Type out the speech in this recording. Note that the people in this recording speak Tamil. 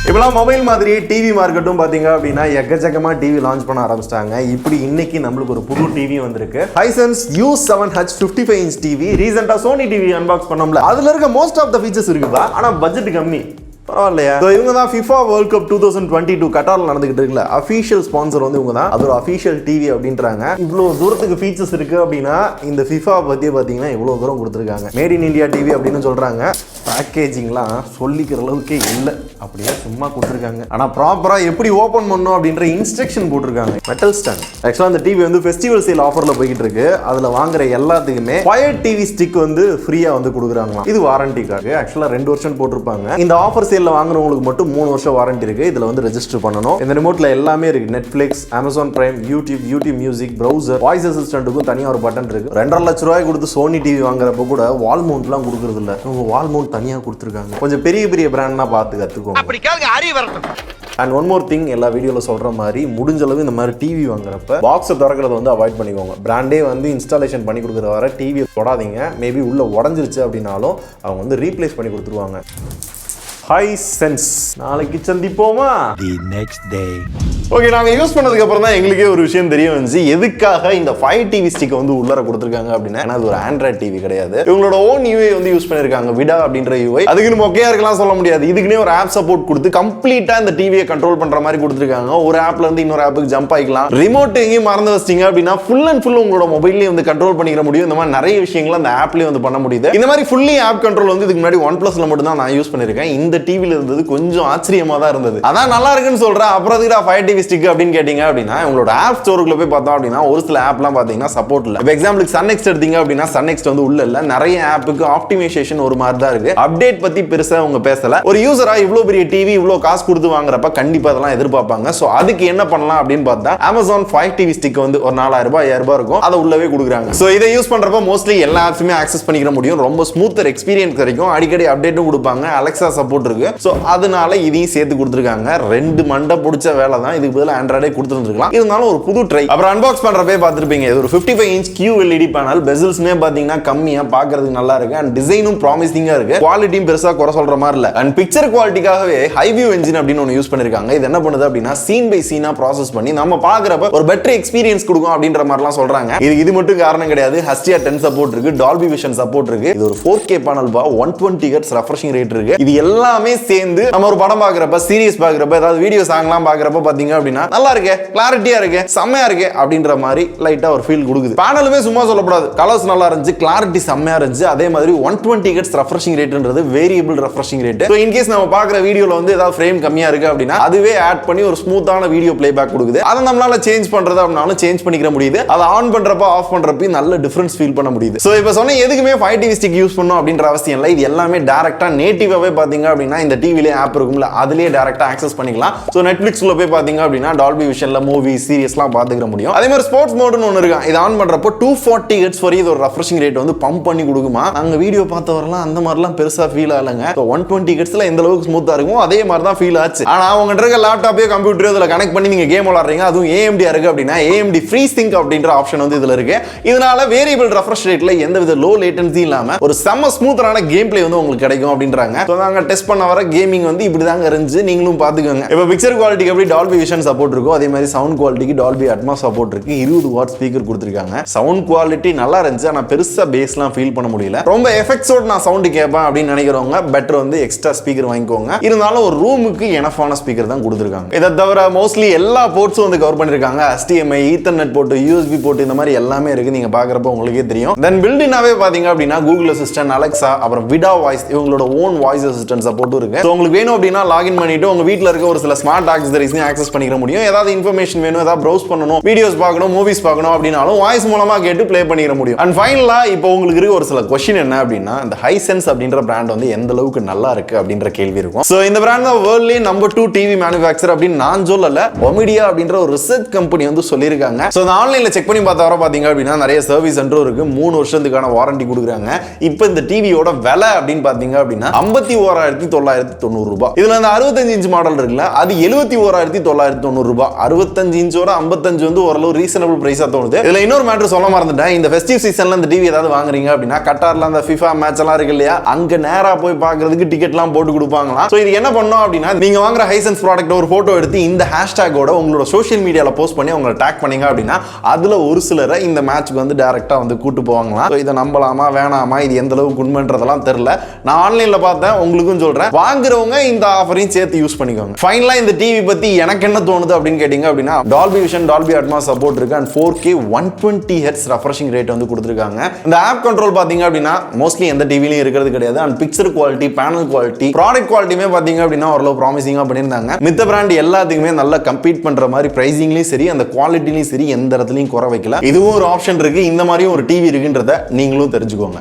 இப்போலாம் மொபைல் மாதிரி டிவி மார்க்கெட்டும் பார்த்தீங்க அப்படின்னா எக்கச்சக்கமாக டிவி லான்ச் பண்ண ஆரம்பிச்சிட்டாங்க. இப்படி இன்னைக்கு நம்மளுக்கு ஒரு புது டிவி வந்திருக்கு. Hisense U7H 55 inch TV. ரீசெண்டாக சோனி டிவி அன்பாக்ஸ் பண்ணோம்ல, அதுல இருக்க மோஸ்ட் ஆஃப் த ஃபீச்சர்ஸ் இருக்குதா, ஆனால் பட்ஜெட் கம்மி. பரவாயில்லையா? இவங்க தான் FIFA வேர்ல்ட் கப் 2022 கட்டாரில் நடந்துகிட்டு இருக்குல்ல, அஃபீஷியல் ஸ்பான்சர் வந்து இவங்க தான். அது ஒரு அஃபீஷியல் டிவி அப்படின்றாங்க. இவ்வளோ தூரத்துக்கு ஃபீச்சர்ஸ் இருக்கு அப்படின்னா இந்த FIFA பற்றி பார்த்தீங்கன்னா இவ்வளோ தூரம் கொடுத்துருக்காங்க. மேட் இன் இந்தியா டிவி அப்படின்னு சொல்றாங்க. பேக்கேஜிங்லாம் சொல்லிக்கிற அளவுக்கு இல்லை, அப்படியே சும்மா கொடுத்துருக்காங்க. ஆனால் ப்ராப்பராக எப்படி ஓப்பன் பண்ணணும் அப்படின்ற இன்ஸ்ட்ரக்ஷன் போட்டிருக்காங்க. Metal stand. ஆக்சுவலாக அந்த டிவி வந்து ஃபெஸ்டிவல் சேல் ஆஃபரில் போய்கிட்டு இருக்கு. அதில் வாங்குற எல்லாத்துக்குமே ஃபயர் டிவி ஸ்டிக் வந்து ஃப்ரீயாக வந்து கொடுக்குறாங்களாம். இது வாரண்டிக்காக. ஆக்சுவலாக 2 வருஷம் போட்டிருப்பாங்க. இந்த ஆஃபர் சேல்ல வாங்குறவங்களுக்கு மட்டும் 3 வருஷம் வாரண்டி இருக்கு. இதுல வந்து ரெஜிஸ்டர் பண்ணணும். இந்த ரிமோட்ல எல்லாமே இருக்கு. Netflix, Amazon Prime, YouTube music, browser, voice அசிஸ்டன்ட்டுக்கும் தனியாக ஒரு பட்டன் இருக்கு. 2.5 லட்ச ரூபாய் கொடுத்து சோனி டிவி வாங்குறப்ப கூட வால் மவுண்ட்லாம் கொடுக்கறது இல்ல. இவங்க வால் மவுண்ட் தனியாக கொடுத்துருக்காங்க. கொஞ்சம் பெரிய பெரிய பிராண்ட்னா பார்த்து கத்துக்கோங்க. அண்ட் ஒன் மோர் திங், எல்லா வீடியோவில் சொல்கிற மாதிரி முடிஞ்ச அளவு இந்த மாதிரி டிவி வாங்குறப்ப பாக்ஸை திறக்கிறத வந்து அவாய்ட் பண்ணிக்கோங்க. பிராண்டே வந்து இன்ஸ்டாலேஷன் பண்ணி கொடுக்குற வர டிவியை தொடாதீங்க. மேபி உள்ள உடஞ்சிருச்சு அப்படின்னாலும் அவங்க வந்து ரீப்ளேஸ் பண்ணி கொடுத்துருவாங்க. ஹைசென்ஸ். நாளைக்கு சந்திப்போமா? The next day. ஓகே, நாங்கள் யூஸ் பண்ணதுக்கு அப்புறம் தான் எங்களுக்கே ஒரு விஷயம் தெரிய வந்துச்சு, எதுக்காக இந்த 5 டிவி ஸ்டிக்கை வந்து உள்ளார கொடுத்துருக்காங்க அப்படின்னா. ஏன்னா அது ஒரு ஆண்ட்ராய்ட் டிவி கிடையாது. இவங்களோட ஓன் யூஐ வந்து யூஸ் பண்ணிருக்காங்க, விடா அப்படின்ற யூஐ. அதுக்குன்னு மொக்கையா இருக்கலாம் சொல்ல முடியாது. இதுக்குன்னே ஒரு ஆப் சப்போர்ட் கொடுத்து கம்ப்ளீட்டா இந்த டிவியை கண்ட்ரோல் பண்ற மாதிரி கொடுத்துருக்காங்க. ஒரு ஆப்ல இருந்து இன்னொரு ஆப்புக்கு ஜம்ப் ஆகிக்கலாம். ரிமோட் எங்கேயும் மறந்து வச்சிட்டீங்க அப்படின்னா ஃபுல் அண்ட் ஃபுல் உங்களோட மொபைல்லேயே வந்து கண்ட்ரோல் பண்ணிக்கிற முடியும். இந்த மாதிரி நிறைய விஷயங்கள் அந்த ஆப்லேயே வந்து பண்ண முடியுது. இந்த மாதிரி ஃபுல்லி ஆப் கண்ட்ரோல் வந்து இதுக்கு முன்னாடி OnePlusல மட்டும் தான் நான் யூஸ் பண்ணிருக்கேன். இந்த டிவில இருந்தது கொஞ்சம் ஆச்சரியமா தான் இருந்தது. அதான் நல்லா இருக்குன்னு சொல்றேன். அப்புறம் அதுக்கு 5 டிவி ஸ்டிக் அப்படின்னு கேட்டீங்க அப்படின்னா, உங்களோட ஆப் ஸ்டோருக்குள்ள போய் பார்த்தோம் அப்படின்னா ஒரு சில ஆப்லாம் பார்த்தீங்கன்னா சப்போர்ட் இல்லை. இப்போ எக்ஸாம்பிளுக்கு சன்நெக்ஸ்ட் எடுத்தீங்க அப்படின்னா சன்நெக்ஸ்ட் வந்து உள்ள இல்லை. நிறைய ஆப்புக்கு ஆப்டிமைசேஷன் ஒரு மாதிரி தான் இருக்கு. அப்டேட் பத்தி பெருசா அவங்க பேசல. ஒரு யூசரா இவ்வளோ பெரிய டிவி இவ்வளோ காசு கொடுத்து வாங்குறப்ப கண்டிப்பா அதெல்லாம் எதிர்பார்ப்பாங்க. ஸோ அதுக்கு என்ன பண்ணலாம் அப்படின்னு பார்த்தா Amazon 5 டிவி ஸ்டிக் வந்து ஒரு 4000 ரூபாய் 5000 ரூபாய் இருக்கும். அதை உள்ளவே கொடுக்குறாங்க. ஸோ இதை யூஸ் பண்றப்ப மோஸ்ட்லி எல்லா ஆப்ஸுமே ஆக்சஸ் பண்ணிக்கிற முடியும். ரொம்ப ஸ்மூத்தர் எக்ஸ்பீரியன்ஸ் கிடைக்கும். அடிக்கடி அப்டேட்டும் கொடுப்பாங்க. அலெக்சா சப்போர்ட் இருக்கு. ஸோ அதனால இதையும் சேர்த்து கொடுத்துருக்காங்க. 2 மண்டை பிடிச்ச வேலை தான். இதுக்கு பதிலாக ஆண்ட்ராய்டே கொடுத்துருந்துருக்கலாம். இருந்தாலும் ஒரு புது ட்ரை. அப்புறம் அன்பாக்ஸ் பண்றப்பே பார்த்துருப்பீங்க. இது ஒரு 55 இன்ச் QLED பேனல். பெசல்ஸ்மே பார்த்தீங்கன்னா கம்மியா பார்க்கறதுக்கு நல்லா இருக்கு. அண்ட் டிசைனும் ப்ராமிசிங்கா இருக்கு. குவாலிட்டியும் பெருசா குறை சொல்ற மாதிரி இல்ல. அண்ட் பிக்சர் குவாலிட்டிக்காகவே ஹைவியூ என்ஜின் அப்படின்னு ஒன்று யூஸ் பண்ணிருக்காங்க. இது என்ன பண்ணுது அப்படின்னா சீன் பை சீனா ப்ராசஸ் பண்ணி நம்ம பார்க்கறப்ப ஒரு பெட்டர் எக்ஸ்பீரியன்ஸ் கொடுக்கும் அப்படின்ற மாதிரிலாம் சொல்றாங்க. இது மட்டும் காரணம் கிடையாது. HDR 10 சப்போர்ட் இருக்கு. டால்பி விஷன் சப்போர்ட் இருக்கு. இது ஒரு 4K பேனல் பா. 120 Hz ரெஃப்ரெஷிங் ரேட் இருக்கு. இது எல்லாமே சேர்ந்து நம்ம ஒரு படம் பார்க்கறப்ப, சீரிஸ் பார்க்கறப்ப, ஏதாவது வீடியோ சாங்லாம் பார்க்கறப்ப பாத்தீங்க அப்படின்னா நல்லா இருக்கு, கிளாரிட்டியா இருக்கு, செம்மையா இருக்கு அப்படின்ற மாதிரி லைட்டா ஒரு ஃபீல் கொடுக்குது. பேனலுமே சும்மா சொல்லக்கூடாது. கலர்ஸ் நல்லா இருந்துச்சு, கிளாரிட்டி செம்மையா இருந்துச்சு. அதே மாதிரி 120 Hz ரெஃப்ரெஷிங் ரேட்ன்றது variable refreshing rate. So in case நம்ம பார்க்குற வீடியோல வந்து ஏதாவது ஃப்ரேம் கம்மியா இருக்கு அப்படின்னா அதுவே ஆட் பண்ணி ஒரு ஸ்மூத்தான வீடியோ பிளேபேக் கொடுக்குது. அதை நம்மளால சேஞ்ச் பண்றது அப்படின்னாலும் சேஞ்ச் பண்ணிக்கிற முடியுது. அதை ஆன் பண்றப்ப ஆஃப் பண்றப்ப நல்ல டிஃபரன்ஸ் ஃபீல் பண்ண முடியுது. ஸோ இப்போ சொன்ன எதுக்குமே 5 டிவி ஸ்டிக் யூஸ் பண்ணணும் அப்படின்ற அவசியம் இல்லை. இது எல்லாமே டேரக்டா நேட்டிவாவே பாத்தீங்க அப்படின்னா இந்த டிவிலே ஆப் இருக்கும்ல, அதுலயே டேரக்டா ஆக்சஸ் பண்ணிக்கலாம். ஸோ நெட்ஃபிளிக்ஸ்ல போய் பாத்தீங்க அப்படின்னா டால்பி விஷன்ல மூவி சீரிஸ்லாம் பார்த்துக்கிற முடியும். அதே மாதிரி ஸ்போர்ட்ஸ் மோடுன்னு ஒன்று இருக்கு. இது ஆன் பண்றப்போ 240 Hz வரை இது ஒரு ரெஃப்ரெஷிங் ரேட் வந்து பம்ப் பண்ணி கொடுக்குமா. நாங்க வீடியோ பார்த்தவரெல்லாம் அந்த மாதிரிலாம் பெருசா ஃபீல் ஆகலங்க. 120 Hzல எந்த அளவுக்கு ஸ்மூத்தா இருக்கும் அதே மாதிரி தான் ஃபீல் ஆச்சு. ஆனா உங்ககிட்ட இருக்க லேப்டாப்பே கம்ப்யூட்டரோ இதுல கனெக்ட் பண்ணி நீங்க கேம் விளையாடுறீங்க, அதுவும் AMD இருக்கு அப்படின்னா AMD ஃப்ரீ சிங்க் அப்படின்ற ஆப்ஷன் வந்து இதுல இருக்கு. இதனால வேரியபிள் ரெஃப்ரெஷ் ரேட்ல எந்தவித லோ லேட்டன்சி இல்லாம ஒரு செம்ம ஸ்மூத்தான கேம் பிளே வந்து உங்களுக்கு கிடைக்கும் அப்படின்றாங்க. ஸோ நாங்க டெஸ்ட் பண்ண வர கேமிங் வந்து இப்படிதாங்க இருந்துச்சு. நீங்களும் பாத்துக்கோங்க. இப்போ பிக்சர் குவாலிட்டிக்கு எப்படி டால்பி விஷன் சப்போர்ட் இருக்கும், அதே மாதிரி சவுண்ட் குவாலிட்டிக்கு டால்பி அட்மாஸ் சப்போர்ட் இருக்கு. 20 வாட் ஸ்பீக்கர் கொடுத்துருக்காங்க. சவுண்ட் குவாலிட்டி நல்லா இருந்துச்சு. ஆனா பெருசா பேஸ்லாம் ஃபீல் பண்ண முடியல. ரொம்ப எஃபெக்ட்ஸோட நான் சவுண்ட் கேட்பேன் அப்படின்னு நினைக்கிறவங்க பெட்டர் வந்து எக்ஸ்ட்ரா ஸ்பீக்கர் வாங்கிக்கோங்க. இருந்தாலும் ஒரு ரூமுக்கு எனஃபான ஸ்பீக்கர் தான் கொடுத்துருக்காங்க. இதை தவிர மோஸ்ட்லி எல்லா போர்ட்ஸும் வந்து கவர் பண்ணிருக்காங்க. HDMI, ethernet port, USB port, இந்த மாதிரி எல்லாமே இருக்கு. நீங்க பாக்குறப்ப உங்களுக்கே தெரியும். தென் பில்டினாவே பாத்தீங்க அப்படின்னா கூகுள் அசிஸ்டன்ட், அலெக்சா, அப்புறம் விடா வாய்ஸ், இவங்களோட ஓன் வாய்ஸ் அசிஸ்டன்ட் சப்போர்ட்டும் இருக்கு. ஸோ உங்களுக்கு வேணும் அப்படின்னா லாகின் பண்ணிட்டு உங்க வீட்டில் இருக்க ஒரு சில ஸ்மார்ட் ஆக்சசரிஸையும் ஆக்சஸ் பண்ணிக்கிற முடியும். ஏதாவது இன்ஃபர்மேஷன் வேணும், ஏதாவது ப்ரௌஸ் பண்ணணும், வீடியோஸ் பார்க்கணும், மூவிஸ் பார்க்கணும் அப்படின்னாலும் வாய்ஸ் மூலமா கேட்டு ப்ளே பண்ணிக்கிற முடியும். அண்ட் ஃபைனலா இப்போ உங்களுக்கு இருக்க ஒரு சில கொஸ்டின் என்ன அப்படின்னா, இந்த ஹைசென்ஸ் அப்படின்ற பிராண்ட் வந்து எந்த அளவுக்கு நல்லா இருக்கு அப்படின்ற கேள்வி இருக்கும். ஸோ இந்த பிராண்ட் தான் வேர்ல்ட்லயே நம்பர் 2 டிவி மேனுஃபேக்சர் அப்படின்னு நான் சொல்லல, ஒமிடியா அப்படின்ற ஒரு ரிசர்ச் கம்பெனி வந்து சொல்லியிருக்காங்க. ஸோ அந்த ஆன்லைன்ல செக் பண்ணி பார்த்தா வர பாத்தீங்க அப்படின்னா நிறைய சர்வீஸ் சென்டரும் இருக்கு. 3 வருஷத்துக்கான வாரண்டி கொடுக்குறாங்க. இப்போ இந்த டிவியோட விலை அப்படின்னு பாத்தீங்க அப்படின்னா 51,999 7990 ரூபாய். இதுல அந்த 65 இன்ச் மாடல் இருக்குல்ல, அது 71990 ரூபாய். 65 இன்ச்சோட 55 வந்து ஓரளவு ரீசனபிள் பிரைஸா தோணுது. இதுல இன்னொரு மேட்டர் சொல்ல மறந்துட்டேன். இந்த ஃபெஸ்டிவ் சீசன்ல இந்த டிவி ஏதாவது வாங்குறீங்க அப்படின்னா கட்டார்ல அந்த FIFA மேட்ச் எல்லாம் இருக்கு இல்லையா, அங்க நேரா போய் பார்க்கிறதுக்கு டிக்கெட்லாம் போட்டு கொடுப்பாங்களாம். சோ இது என்ன பண்ணோம் அப்படின்னா, நீங்க வாங்குற ஹைசென்ஸ் ப்ராடக்ட் ஒரு போட்டோ எடுத்து இந்த ஹேஷ்டேக்கோட உங்களோட சோஷியல் மீடியால போஸ்ட் பண்ணி அவங்களை டேக் பண்ணீங்க அப்படின்னா அதுல ஒரு சிலரை இந்த மேட்ச்க்கு வந்து டைரக்டா வந்து கூட்டு போவாங்களாம். இதை நம்பலாமா வேணாமா, இது எந்த அளவுக்கு உண்மைன்றதெல்லாம் தெரியல. நான் ஆன்லைன்ல பார்த்தேன், உங்களுக்கும் சொல்றேன். வாங்குறவங்க இந்த ஆஃபரையும் சேர்த்து யூஸ் பண்ணிக்கோங்க. ஃபைனலா இந்த டிவி பத்தி எனக்கு என்ன தோணுது அப்படின்னு கேட்டீங்க அப்படின்னா, Dolby vision, Dolby Atmos support இருக்கு and 4K 120 Hz refreshing rate வந்து கொடுத்துருக்காங்க. இந்த ஆப் கண்ட்ரோல் பாத்தீங்க அப்படின்னா மோஸ்ட்லி எந்த டிவிலையும் இருக்கிறது கிடையாது. And picture quality, panel quality, product குவாலிட்டியுமே பாத்தீங்க அப்படின்னா ஓரளவு ப்ராமிசிங்கா பண்ணியிருந்தாங்க. மித்த பிராண்ட் எல்லாத்துக்குமே நல்லா கம்பீட் பண்ற மாதிரி பிரைசிங்லயும் சரி, அந்த குவாலிட்டிலையும் சரி எந்த இடத்துலையும் குறை வைக்கல. இதுவும் ஒரு ஆப்ஷன் இருக்கு. இந்த மாதிரியும் ஒரு டிவி இருக்குன்றத நீங்களும் தெரிஞ்சுக்கோங்க.